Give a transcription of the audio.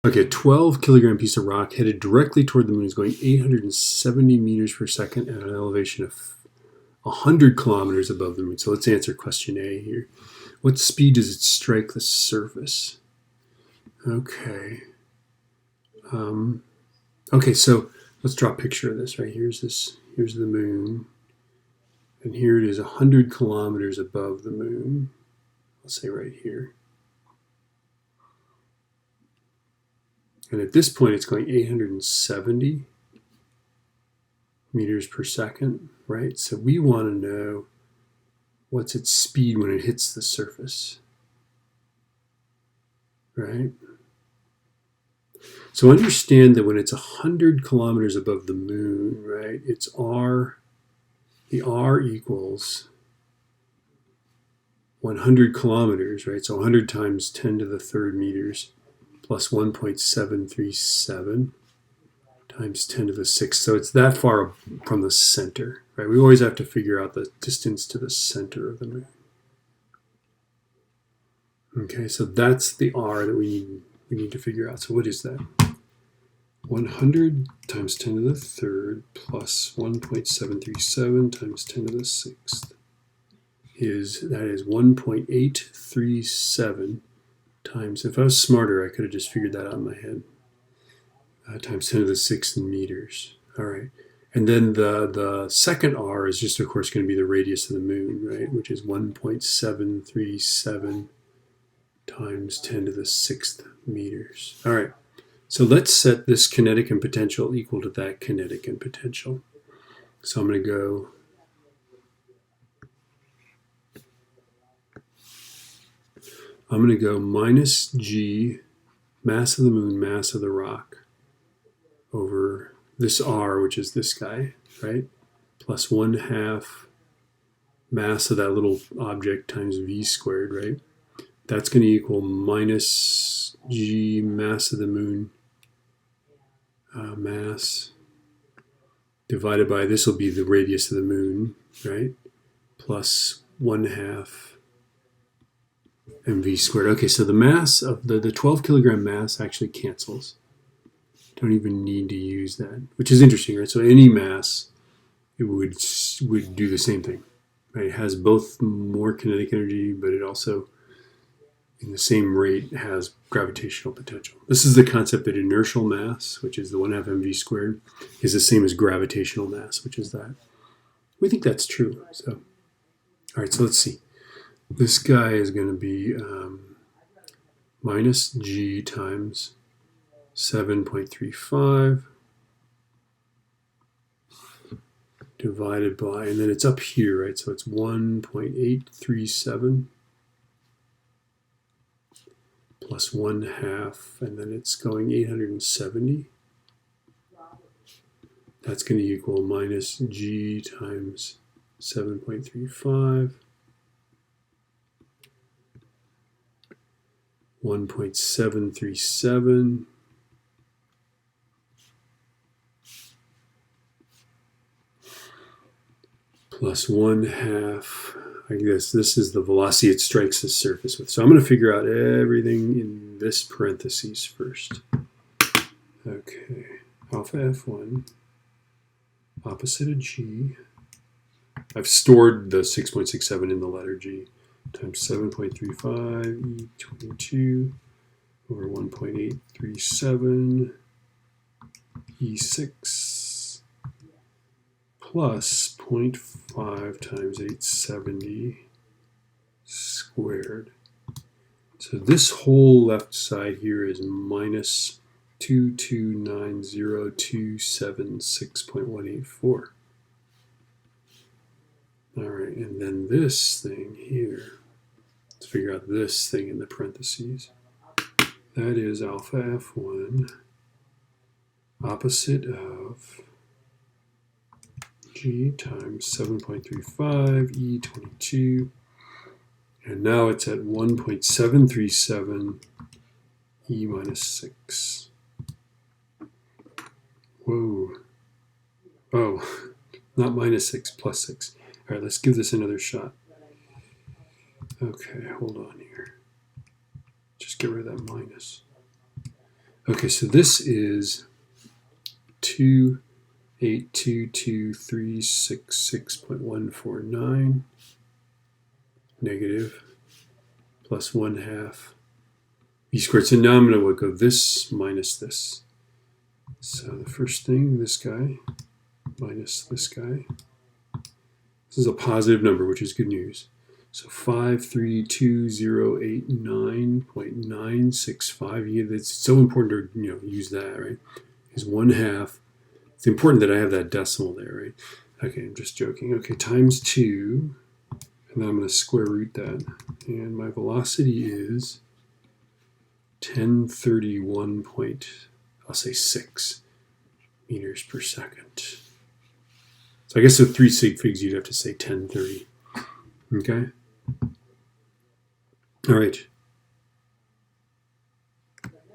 Okay, a 12 kilogram piece of rock headed directly toward the moon is going 870 meters per second at an elevation of 100 kilometers above the moon. So let's answer question A here. What speed does it strike the surface? Okay. Okay, so let's draw a picture of this, right? Here's the moon. And here it is 100 kilometers above the moon. I'll say right here. And at this point, it's going 870 meters per second, right? So we want to know what's its speed when it hits the surface, right? So understand that when it's 100 kilometers above the moon, right, it's R, the R equals 100 kilometers, right? So 100 times 10 to the third meters plus 1.737 times 10 to the sixth. So it's that far from the center, right? We always have to figure out the distance to the center of the moon. Okay, so that's the R that we need to figure out. So what is that? 100 times 10 to the third plus 1.737 times 10 to the sixth is 1.837 times, if I was smarter, I could have just figured that out in my head, times 10 to the sixth meters. All right. And then the second R is just, of course, going to be the radius of the moon, right, which is 1.737 times 10 to the sixth meters. All right. So let's set this kinetic and potential equal to that kinetic and potential. So I'm going to go minus G, mass of the moon, mass of the rock, over this R, which is this guy, right? Plus 1/2 mass of that little object times V squared, right? That's going to equal minus G, mass of the moon, mass, divided by, this will be the radius of the moon, right? Plus 1/2 mv squared. Okay, so the mass of the 12 kilogram mass actually cancels. Don't even need to use that, which is interesting, right? So any mass, it would do the same thing, right? It has both more kinetic energy, but it also, in the same rate, has gravitational potential. This is the concept that inertial mass, which is the 1/2 mv squared, is the same as gravitational mass, which is that. We think that's true. So, all right, so let's see. This guy is going to be minus G times 7.35 divided by, and then it's up here, right? So it's 1.837 plus 1/2, and then it's going 870. That's going to equal minus G times 7.35, 1.737 plus 1/2. I guess this is the velocity it strikes the surface with. So I'm going to figure out everything in this parentheses first. Okay, alpha F1, opposite of G. I've stored the 6.67 in the letter G, times 7.35 E22 over 1.837 E6 plus 0.5 times 870 squared. So this whole left side here is minus 2290276.184. All right, and then this thing here, let's figure out this thing in the parentheses. That is alpha F1, opposite of G times 7.35 E22, and now it's at 1.737 E minus 6. Whoa. Oh, not minus 6, plus 6. All right, let's give this another shot. Okay, hold on here. Just get rid of that minus. Okay, so this is 2,822,366.149 negative plus 1/2 v squared. So now I'm going to go this minus this. So the first thing, this guy minus this guy. This is a positive number, which is good news. So 532,089.965. It's so important to use that, right? Is 1/2. It's important that I have that decimal there, right? Okay, I'm just joking. Okay, times 2, and then I'm going to square root that. And my velocity is 1031. I'll say 6 meters per second. So I guess with 3 sig figs, you'd have to say 1030. Okay? All right.